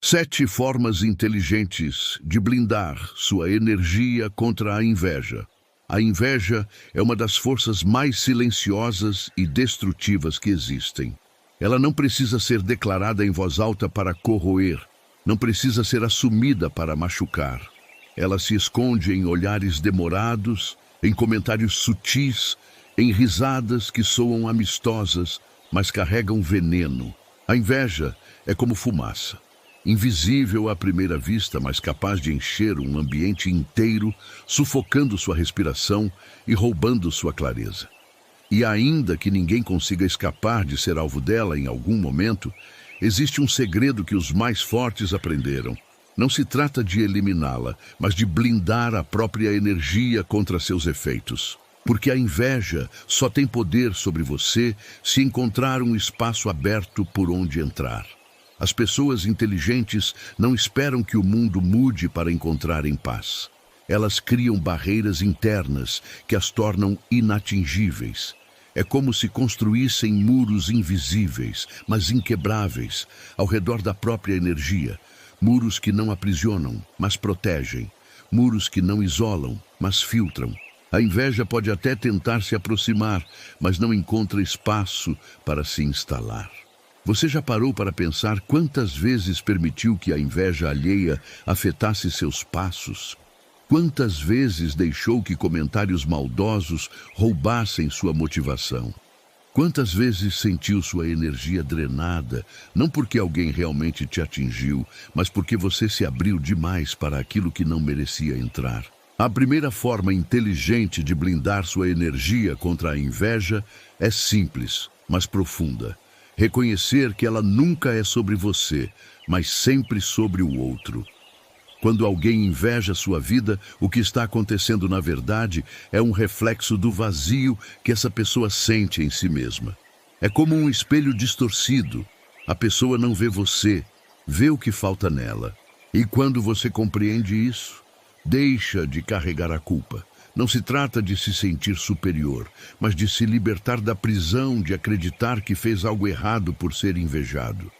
7 formas inteligentes de blindar sua energia contra a inveja. A inveja é uma das forças mais silenciosas e destrutivas que existem. Ela não precisa ser declarada em voz alta para corroer, não precisa ser assumida para machucar. Ela se esconde em olhares demorados, em comentários sutis, em risadas que soam amistosas, mas carregam veneno. A inveja é como fumaça. Invisível à primeira vista, mas capaz de encher um ambiente inteiro, sufocando sua respiração e roubando sua clareza. E ainda que ninguém consiga escapar de ser alvo dela em algum momento, existe um segredo que os mais fortes aprenderam. Não se trata de eliminá-la, mas de blindar a própria energia contra seus efeitos. Porque a inveja só tem poder sobre você se encontrar um espaço aberto por onde entrar. As pessoas inteligentes não esperam que o mundo mude para encontrarem paz. Elas criam barreiras internas que as tornam inatingíveis. É como se construíssem muros invisíveis, mas inquebráveis, ao redor da própria energia. Muros que não aprisionam, mas protegem. Muros que não isolam, mas filtram. A inveja pode até tentar se aproximar, mas não encontra espaço para se instalar. Você já parou para pensar quantas vezes permitiu que a inveja alheia afetasse seus passos? Quantas vezes deixou que comentários maldosos roubassem sua motivação? Quantas vezes sentiu sua energia drenada, não porque alguém realmente te atingiu, mas porque você se abriu demais para aquilo que não merecia entrar? A primeira forma inteligente de blindar sua energia contra a inveja é simples, mas profunda. Reconhecer que ela nunca é sobre você, mas sempre sobre o outro. Quando alguém inveja sua vida, o que está acontecendo na verdade é um reflexo do vazio que essa pessoa sente em si mesma. É como um espelho distorcido. A pessoa não vê você, vê o que falta nela. E quando você compreende isso, deixa de carregar a culpa. Não se trata de se sentir superior, mas de se libertar da prisão de acreditar que fez algo errado por ser invejado.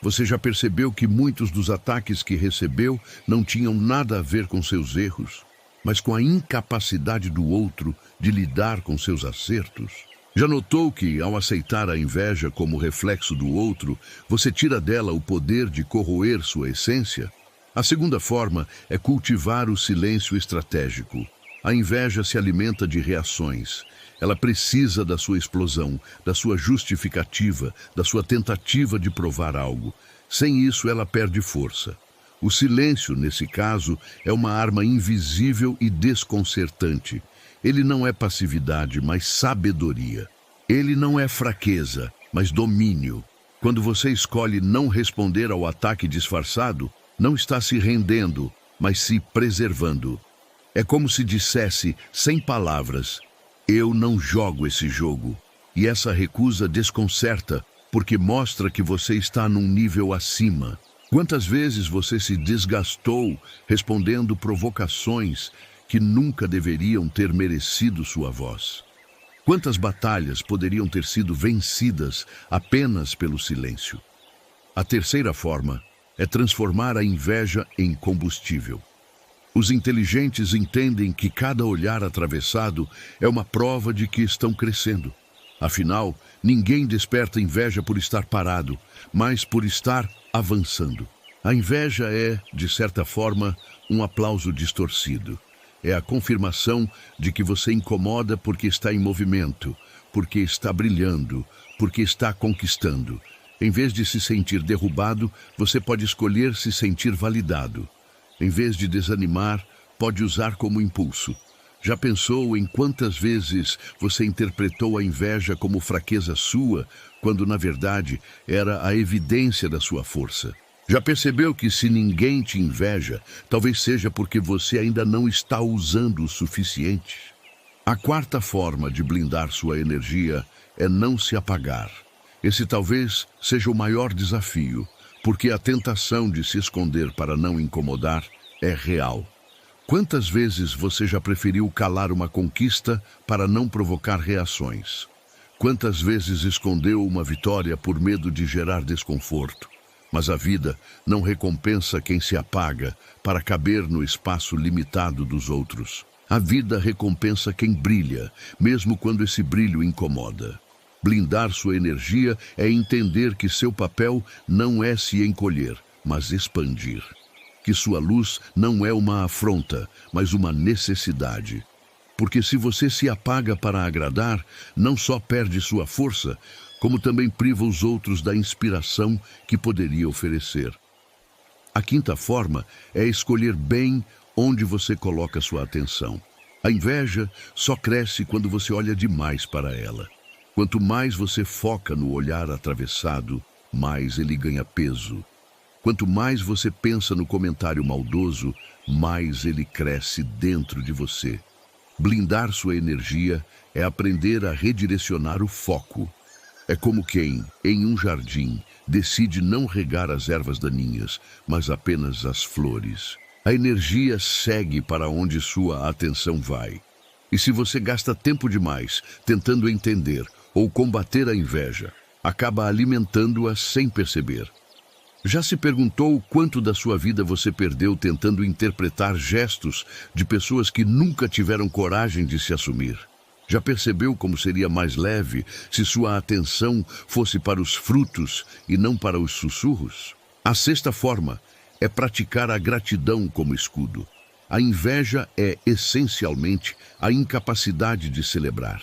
Você já percebeu que muitos dos ataques que recebeu não tinham nada a ver com seus erros, mas com a incapacidade do outro de lidar com seus acertos? Já notou que, ao aceitar a inveja como reflexo do outro, você tira dela o poder de corroer sua essência? A segunda forma é cultivar o silêncio estratégico. A inveja se alimenta de reações. Ela precisa da sua explosão, da sua justificativa, da sua tentativa de provar algo. Sem isso, ela perde força. O silêncio, nesse caso, é uma arma invisível e desconcertante. Ele não é passividade, mas sabedoria. Ele não é fraqueza, mas domínio. Quando você escolhe não responder ao ataque disfarçado, não está se rendendo, mas se preservando. É como se dissesse, sem palavras, eu não jogo esse jogo. E essa recusa desconcerta, porque mostra que você está num nível acima. Quantas vezes você se desgastou respondendo provocações que nunca deveriam ter merecido sua voz? Quantas batalhas poderiam ter sido vencidas apenas pelo silêncio? A terceira forma é transformar a inveja em combustível. Os inteligentes entendem que cada olhar atravessado é uma prova de que estão crescendo. Afinal, ninguém desperta inveja por estar parado, mas por estar avançando. A inveja é, de certa forma, um aplauso distorcido. É a confirmação de que você incomoda porque está em movimento, porque está brilhando, porque está conquistando. Em vez de se sentir derrubado, você pode escolher se sentir validado. Em vez de desanimar, pode usar como impulso. Já pensou em quantas vezes você interpretou a inveja como fraqueza sua, quando na verdade era a evidência da sua força? Já percebeu que se ninguém te inveja, talvez seja porque você ainda não está usando o suficiente? A quarta forma de blindar sua energia é não se apagar. Esse talvez seja o maior desafio, porque a tentação de se esconder para não incomodar é real. Quantas vezes você já preferiu calar uma conquista para não provocar reações? Quantas vezes escondeu uma vitória por medo de gerar desconforto? Mas a vida não recompensa quem se apaga para caber no espaço limitado dos outros. A vida recompensa quem brilha, mesmo quando esse brilho incomoda. Blindar sua energia é entender que seu papel não é se encolher, mas expandir. Que sua luz não é uma afronta, mas uma necessidade. Porque se você se apaga para agradar, não só perde sua força, como também priva os outros da inspiração que poderia oferecer. A quinta forma é escolher bem onde você coloca sua atenção. A inveja só cresce quando você olha demais para ela. Quanto mais você foca no olhar atravessado, mais ele ganha peso. Quanto mais você pensa no comentário maldoso, mais ele cresce dentro de você. Blindar sua energia é aprender a redirecionar o foco. É como quem, em um jardim, decide não regar as ervas daninhas, mas apenas as flores. A energia segue para onde sua atenção vai. E se você gasta tempo demais tentando entender ou combater a inveja, acaba alimentando-a sem perceber. Já se perguntou quanto da sua vida você perdeu tentando interpretar gestos de pessoas que nunca tiveram coragem de se assumir? Já percebeu como seria mais leve se sua atenção fosse para os frutos e não para os sussurros? A sexta forma é praticar a gratidão como escudo. A inveja é, essencialmente, a incapacidade de celebrar.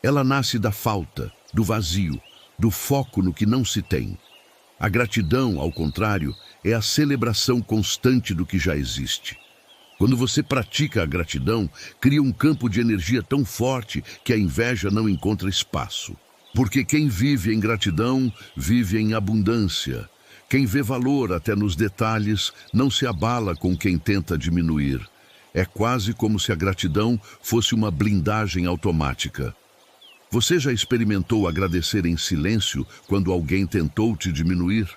Ela nasce da falta, do vazio, do foco no que não se tem. A gratidão, ao contrário, é a celebração constante do que já existe. Quando você pratica a gratidão, cria um campo de energia tão forte que a inveja não encontra espaço. Porque quem vive em gratidão, vive em abundância. Quem vê valor até nos detalhes, não se abala com quem tenta diminuir. É quase como se a gratidão fosse uma blindagem automática. Você já experimentou agradecer em silêncio quando alguém tentou te diminuir?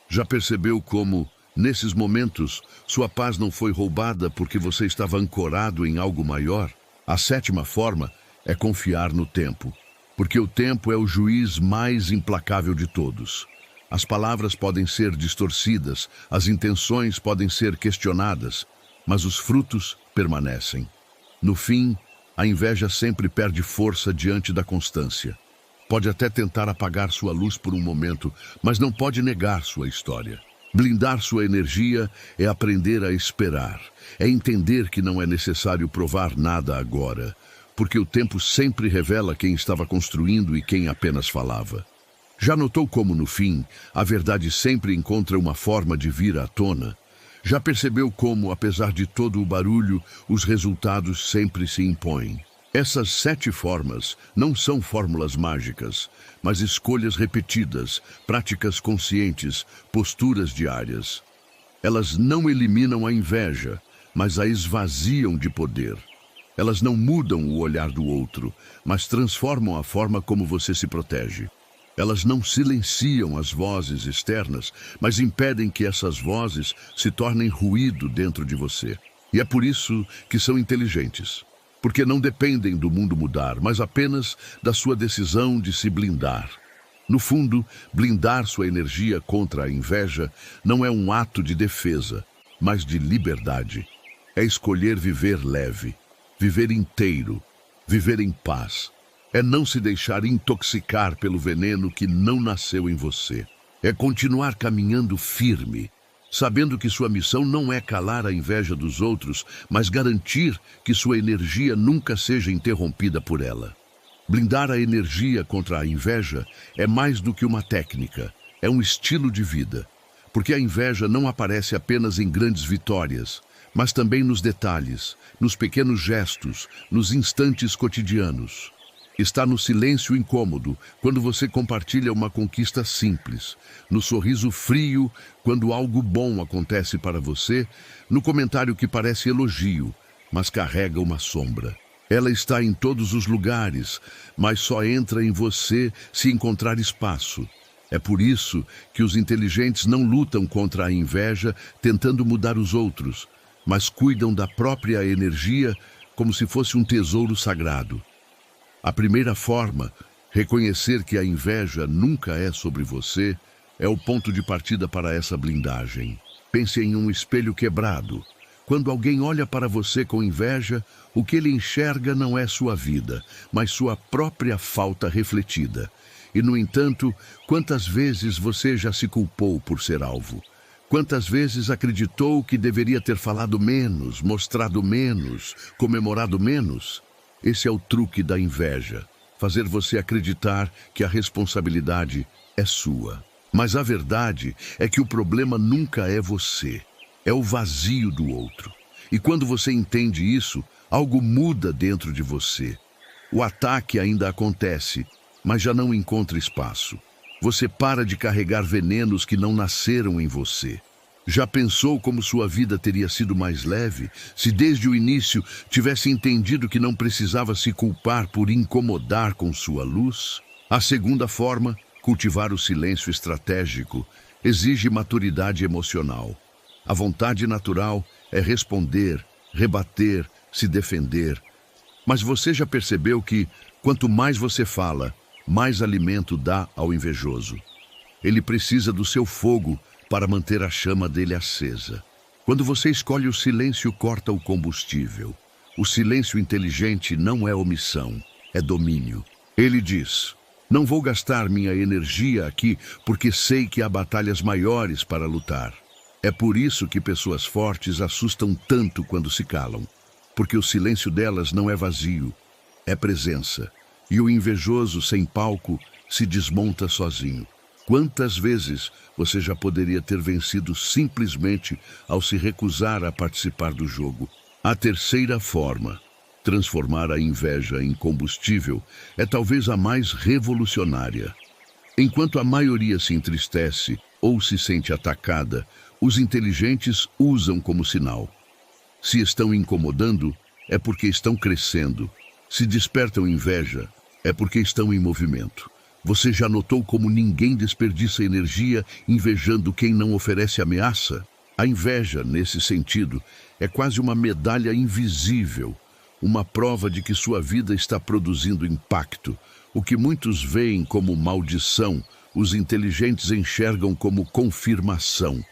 Já percebeu como, nesses momentos, sua paz não foi roubada porque você estava ancorado em algo maior? A sétima forma é confiar no tempo, porque o tempo é o juiz mais implacável de todos. As palavras podem ser distorcidas, as intenções podem ser questionadas, mas os frutos permanecem. No fim, a inveja sempre perde força diante da constância. Pode até tentar apagar sua luz por um momento, mas não pode negar sua história. Blindar sua energia é aprender a esperar, é entender que não é necessário provar nada agora, porque o tempo sempre revela quem estava construindo e quem apenas falava. Já notou como, no fim, a verdade sempre encontra uma forma de vir à tona? Já percebeu como, apesar de todo o barulho, os resultados sempre se impõem? Essas 7 formas não são fórmulas mágicas, mas escolhas repetidas, práticas conscientes, posturas diárias. Elas não eliminam a inveja, mas a esvaziam de poder. Elas não mudam o olhar do outro, mas transformam a forma como você se protege. Elas não silenciam as vozes externas, mas impedem que essas vozes se tornem ruído dentro de você. E é por isso que são inteligentes. Porque não dependem do mundo mudar, mas apenas da sua decisão de se blindar. No fundo, blindar sua energia contra a inveja não é um ato de defesa, mas de liberdade. É escolher viver leve, viver inteiro, viver em paz. É não se deixar intoxicar pelo veneno que não nasceu em você. É continuar caminhando firme, sabendo que sua missão não é calar a inveja dos outros, mas garantir que sua energia nunca seja interrompida por ela. Blindar a energia contra a inveja é mais do que uma técnica, é um estilo de vida. Porque a inveja não aparece apenas em grandes vitórias, mas também nos detalhes, nos pequenos gestos, nos instantes cotidianos. Está no silêncio incômodo, quando você compartilha uma conquista simples, no sorriso frio, quando algo bom acontece para você, no comentário que parece elogio, mas carrega uma sombra. Ela está em todos os lugares, mas só entra em você se encontrar espaço. É por isso que os inteligentes não lutam contra a inveja tentando mudar os outros, mas cuidam da própria energia como se fosse um tesouro sagrado. A primeira forma, reconhecer que a inveja nunca é sobre você, é o ponto de partida para essa blindagem. Pense em um espelho quebrado. Quando alguém olha para você com inveja, o que ele enxerga não é sua vida, mas sua própria falta refletida. E, no entanto, quantas vezes você já se culpou por ser alvo? Quantas vezes acreditou que deveria ter falado menos, mostrado menos, comemorado menos? Esse é o truque da inveja, fazer você acreditar que a responsabilidade é sua. Mas a verdade é que o problema nunca é você, é o vazio do outro. E quando você entende isso, algo muda dentro de você. O ataque ainda acontece, mas já não encontra espaço. Você para de carregar venenos que não nasceram em você. Já pensou como sua vida teria sido mais leve se desde o início tivesse entendido que não precisava se culpar por incomodar com sua luz? A segunda forma, cultivar o silêncio estratégico, exige maturidade emocional. A vontade natural é responder, rebater, se defender. Mas você já percebeu que, quanto mais você fala, mais alimento dá ao invejoso? Ele precisa do seu fogo para manter a chama dele acesa. Quando você escolhe o silêncio, corta o combustível. O silêncio inteligente não é omissão, é domínio. Ele diz: não vou gastar minha energia aqui porque sei que há batalhas maiores para lutar. É por isso que pessoas fortes assustam tanto quando se calam, porque o silêncio delas não é vazio, é presença. E o invejoso sem palco se desmonta sozinho. Quantas vezes você já poderia ter vencido simplesmente ao se recusar a participar do jogo? A terceira forma, transformar a inveja em combustível, é talvez a mais revolucionária. Enquanto a maioria se entristece ou se sente atacada, os inteligentes usam como sinal. Se estão incomodando, é porque estão crescendo. Se despertam inveja, é porque estão em movimento. Você já notou como ninguém desperdiça energia invejando quem não oferece ameaça? A inveja, nesse sentido, é quase uma medalha invisível, uma prova de que sua vida está produzindo impacto. O que muitos veem como maldição, os inteligentes enxergam como confirmação.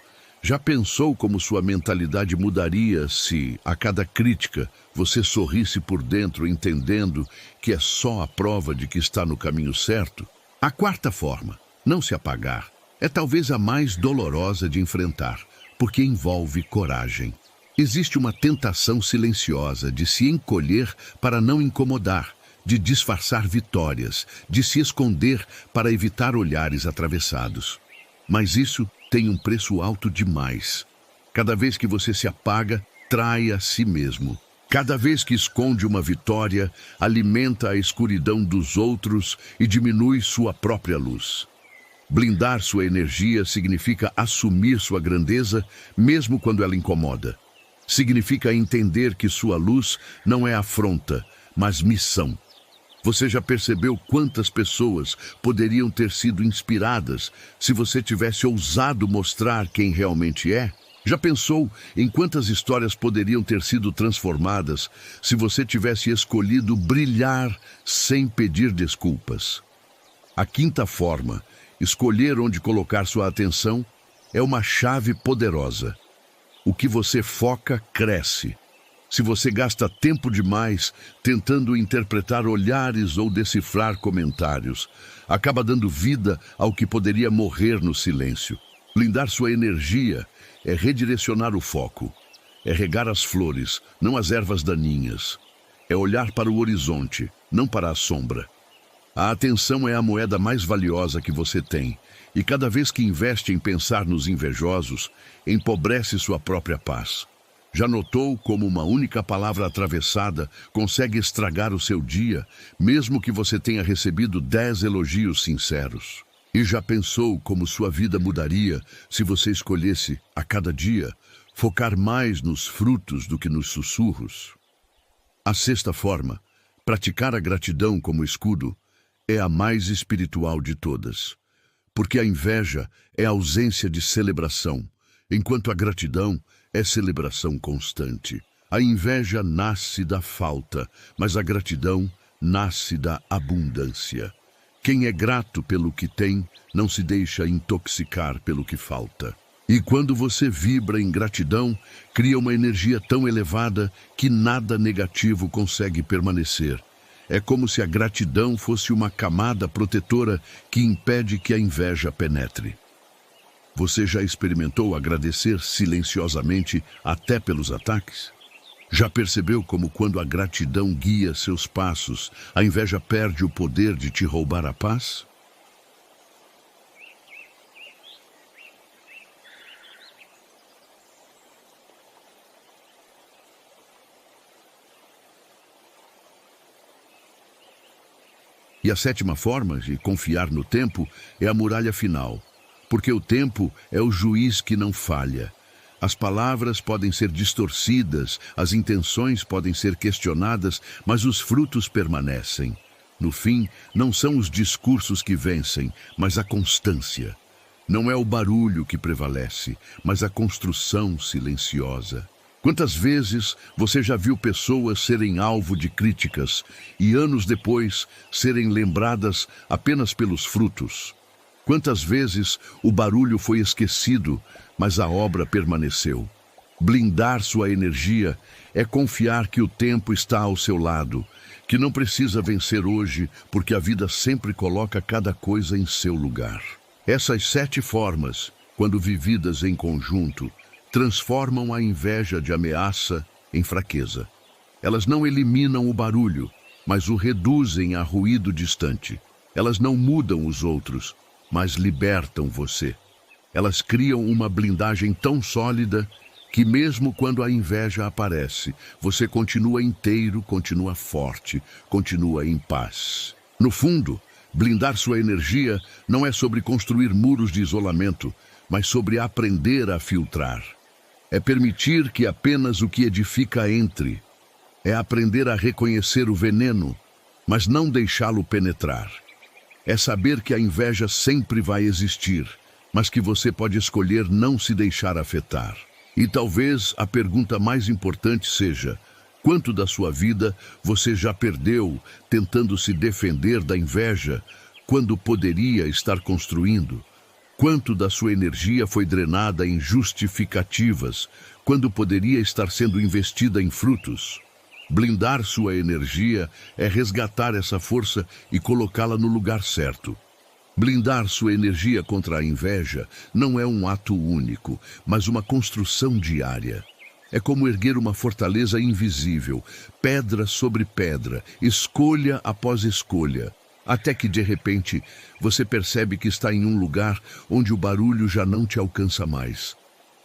Já pensou como sua mentalidade mudaria se, a cada crítica, você sorrisse por dentro, entendendo que é só a prova de que está no caminho certo? A quarta forma, não se apagar, é talvez a mais dolorosa de enfrentar, porque envolve coragem. Existe uma tentação silenciosa de se encolher para não incomodar, de disfarçar vitórias, de se esconder para evitar olhares atravessados. Mas isso tem um preço alto demais. Cada vez que você se apaga, trai a si mesmo. Cada vez que esconde uma vitória, alimenta a escuridão dos outros e diminui sua própria luz. Blindar sua energia significa assumir sua grandeza, mesmo quando ela incomoda. Significa entender que sua luz não é afronta, mas missão. Você já percebeu quantas pessoas poderiam ter sido inspiradas se você tivesse ousado mostrar quem realmente é? Já pensou em quantas histórias poderiam ter sido transformadas se você tivesse escolhido brilhar sem pedir desculpas? A quinta forma, escolher onde colocar sua atenção, é uma chave poderosa. O que você foca, cresce. Se você gasta tempo demais tentando interpretar olhares ou decifrar comentários, acaba dando vida ao que poderia morrer no silêncio. Blindar sua energia é redirecionar o foco. É regar as flores, não as ervas daninhas. É olhar para o horizonte, não para a sombra. A atenção é a moeda mais valiosa que você tem, e cada vez que investe em pensar nos invejosos, empobrece sua própria paz. Já notou como uma única palavra atravessada consegue estragar o seu dia, mesmo que você tenha recebido 10 elogios sinceros? E já pensou como sua vida mudaria se você escolhesse, a cada dia, focar mais nos frutos do que nos sussurros? A sexta forma, praticar a gratidão como escudo, é a mais espiritual de todas. Porque a inveja é a ausência de celebração, enquanto a gratidão é celebração constante. A inveja nasce da falta, mas a gratidão nasce da abundância. Quem é grato pelo que tem, não se deixa intoxicar pelo que falta. E quando você vibra em gratidão, cria uma energia tão elevada que nada negativo consegue permanecer. É como se a gratidão fosse uma camada protetora que impede que a inveja penetre. Você já experimentou agradecer silenciosamente até pelos ataques? Já percebeu como quando a gratidão guia seus passos, a inveja perde o poder de te roubar a paz? E a sétima forma de confiar no tempo é a muralha final, porque o tempo é o juiz que não falha. As palavras podem ser distorcidas, as intenções podem ser questionadas, mas os frutos permanecem. No fim, não são os discursos que vencem, mas a constância. Não é o barulho que prevalece, mas a construção silenciosa. Quantas vezes você já viu pessoas serem alvo de críticas e anos depois serem lembradas apenas pelos frutos? Quantas vezes o barulho foi esquecido, mas a obra permaneceu? Blindar sua energia é confiar que o tempo está ao seu lado, que não precisa vencer hoje, porque a vida sempre coloca cada coisa em seu lugar. Essas 7 formas, quando vividas em conjunto, transformam a inveja de ameaça em fraqueza. Elas não eliminam o barulho, mas o reduzem a ruído distante. Elas não mudam os outros, mas libertam você. Elas criam uma blindagem tão sólida que mesmo quando a inveja aparece, você continua inteiro, continua forte, continua em paz. No fundo, blindar sua energia não é sobre construir muros de isolamento, mas sobre aprender a filtrar. É permitir que apenas o que edifica entre. É aprender a reconhecer o veneno, mas não deixá-lo penetrar. É saber que a inveja sempre vai existir, mas que você pode escolher não se deixar afetar. E talvez a pergunta mais importante seja: quanto da sua vida você já perdeu tentando se defender da inveja, quando poderia estar construindo? Quanto da sua energia foi drenada em justificativas, quando poderia estar sendo investida em frutos? Blindar sua energia é resgatar essa força e colocá-la no lugar certo. Blindar sua energia contra a inveja não é um ato único, mas uma construção diária. É como erguer uma fortaleza invisível, pedra sobre pedra, escolha após escolha, até que, de repente, você percebe que está em um lugar onde o barulho já não te alcança mais.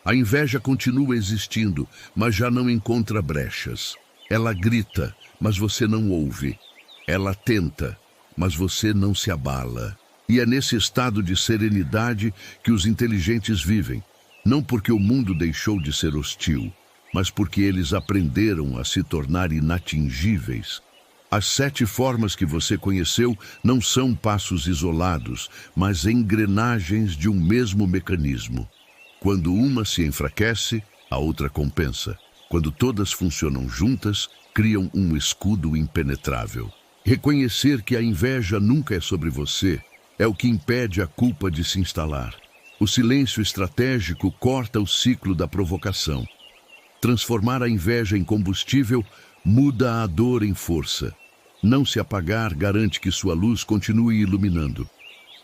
A inveja continua existindo, mas já não encontra brechas. Ela grita, mas você não ouve. Ela tenta, mas você não se abala. E é nesse estado de serenidade que os inteligentes vivem, não porque o mundo deixou de ser hostil, mas porque eles aprenderam a se tornar inatingíveis. As 7 formas que você conheceu não são passos isolados, mas engrenagens de um mesmo mecanismo. Quando uma se enfraquece, a outra compensa. Quando todas funcionam juntas, criam um escudo impenetrável. Reconhecer que a inveja nunca é sobre você é o que impede a culpa de se instalar. O silêncio estratégico corta o ciclo da provocação. Transformar a inveja em combustível muda a dor em força. Não se apagar garante que sua luz continue iluminando.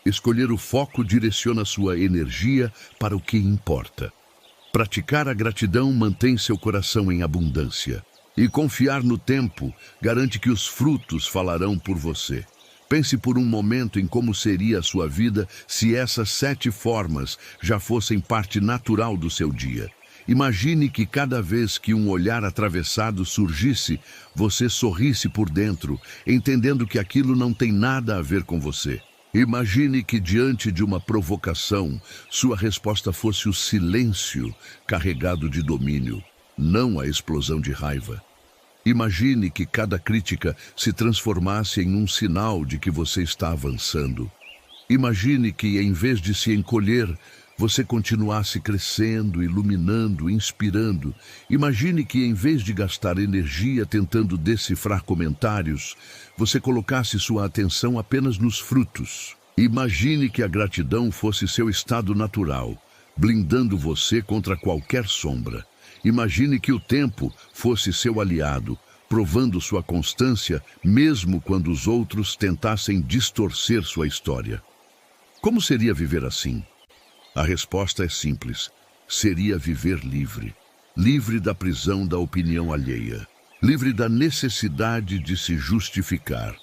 Escolher o foco direciona sua energia para o que importa. Praticar a gratidão mantém seu coração em abundância. E confiar no tempo garante que os frutos falarão por você. Pense por um momento em como seria a sua vida se essas 7 formas já fossem parte natural do seu dia. Imagine que cada vez que um olhar atravessado surgisse, você sorrisse por dentro, entendendo que aquilo não tem nada a ver com você. Imagine que diante de uma provocação, sua resposta fosse o silêncio carregado de domínio, não a explosão de raiva. Imagine que cada crítica se transformasse em um sinal de que você está avançando. Imagine que, em vez de se encolher, você continuasse crescendo, iluminando, inspirando. Imagine que, em vez de gastar energia tentando decifrar comentários, você colocasse sua atenção apenas nos frutos. Imagine que a gratidão fosse seu estado natural, blindando você contra qualquer sombra. Imagine que o tempo fosse seu aliado, provando sua constância, mesmo quando os outros tentassem distorcer sua história. Como seria viver assim? A resposta é simples. Seria viver livre. Livre da prisão da opinião alheia. Livre da necessidade de se justificar.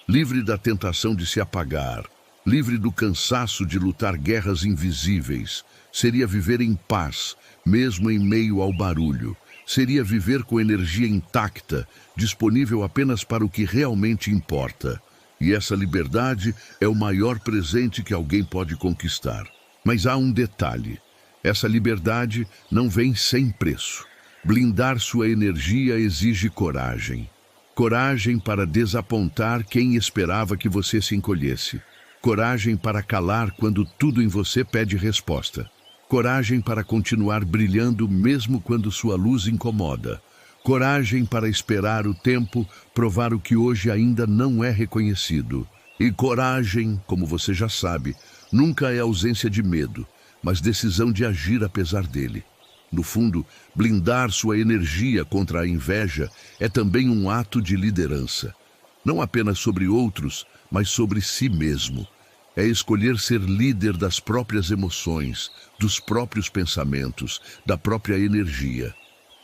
Livre da tentação de se apagar. Livre do cansaço de lutar guerras invisíveis. Seria viver em paz, mesmo em meio ao barulho. Seria viver com energia intacta, disponível apenas para o que realmente importa. E essa liberdade é o maior presente que alguém pode conquistar. Mas há um detalhe. Essa liberdade não vem sem preço. Blindar sua energia exige coragem. Coragem para desapontar quem esperava que você se encolhesse. Coragem para calar quando tudo em você pede resposta. Coragem para continuar brilhando mesmo quando sua luz incomoda. Coragem para esperar o tempo provar o que hoje ainda não é reconhecido. E coragem, como você já sabe, nunca é ausência de medo, mas decisão de agir apesar dele. No fundo, blindar sua energia contra a inveja é também um ato de liderança. Não apenas sobre outros, mas sobre si mesmo. É escolher ser líder das próprias emoções, dos próprios pensamentos, da própria energia.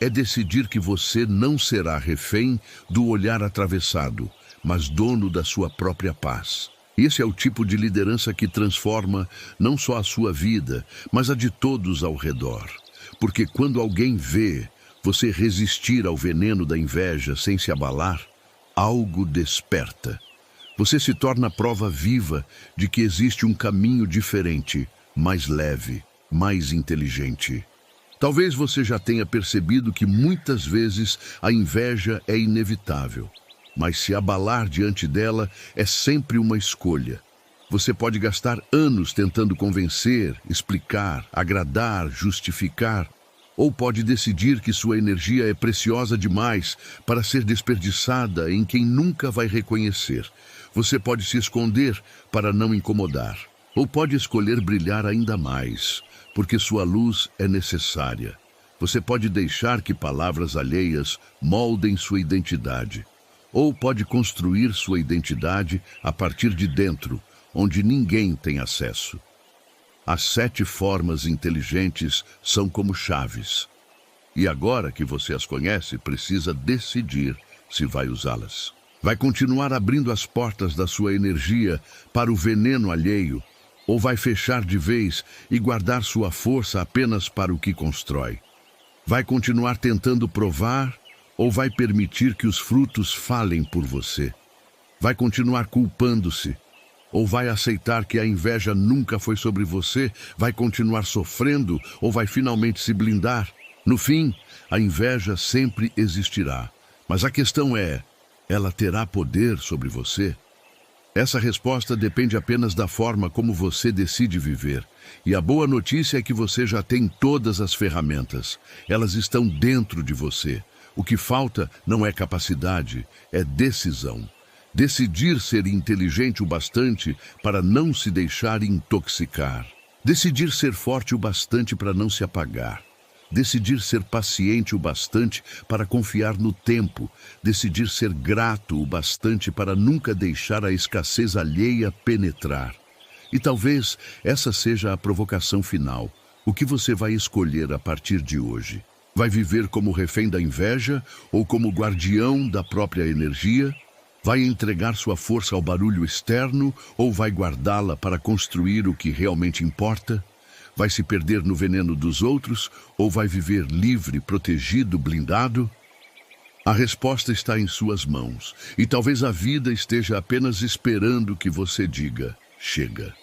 É decidir que você não será refém do olhar atravessado, mas dono da sua própria paz. Esse é o tipo de liderança que transforma não só a sua vida, mas a de todos ao redor. Porque quando alguém vê você resistir ao veneno da inveja sem se abalar, algo desperta. Você se torna prova viva de que existe um caminho diferente, mais leve, mais inteligente. Talvez você já tenha percebido que muitas vezes a inveja é inevitável, mas se abalar diante dela é sempre uma escolha. Você pode gastar anos tentando convencer, explicar, agradar, justificar, ou pode decidir que sua energia é preciosa demais para ser desperdiçada em quem nunca vai reconhecer. Você pode se esconder para não incomodar, ou pode escolher brilhar ainda mais, porque sua luz é necessária. Você pode deixar que palavras alheias moldem sua identidade, ou pode construir sua identidade a partir de dentro, onde ninguém tem acesso. As 7 formas inteligentes são como chaves. E agora que você as conhece, precisa decidir se vai usá-las. Vai continuar abrindo as portas da sua energia para o veneno alheio, ou vai fechar de vez e guardar sua força apenas para o que constrói? Vai continuar tentando provar, ou vai permitir que os frutos falem por você? Vai continuar culpando-se? Ou vai aceitar que a inveja nunca foi sobre você? Vai continuar sofrendo? Ou vai finalmente se blindar? No fim, a inveja sempre existirá. Mas a questão é, ela terá poder sobre você? Essa resposta depende apenas da forma como você decide viver. E a boa notícia é que você já tem todas as ferramentas. Elas estão dentro de você. O que falta não é capacidade, é decisão. Decidir ser inteligente o bastante para não se deixar intoxicar. Decidir ser forte o bastante para não se apagar. Decidir ser paciente o bastante para confiar no tempo. Decidir ser grato o bastante para nunca deixar a escassez alheia penetrar. E talvez essa seja a provocação final. O que você vai escolher a partir de hoje? Vai viver como refém da inveja ou como guardião da própria energia? Vai entregar sua força ao barulho externo ou vai guardá-la para construir o que realmente importa? Vai se perder no veneno dos outros ou vai viver livre, protegido, blindado? A resposta está em suas mãos e talvez a vida esteja apenas esperando que você diga: chega,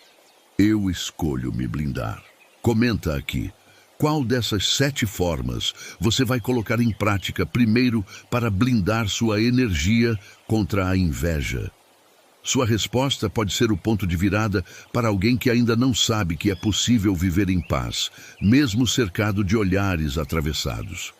eu escolho me blindar. Comenta aqui, qual dessas 7 formas você vai colocar em prática primeiro para blindar sua energia contra a inveja? Sua resposta pode ser o ponto de virada para alguém que ainda não sabe que é possível viver em paz, mesmo cercado de olhares atravessados.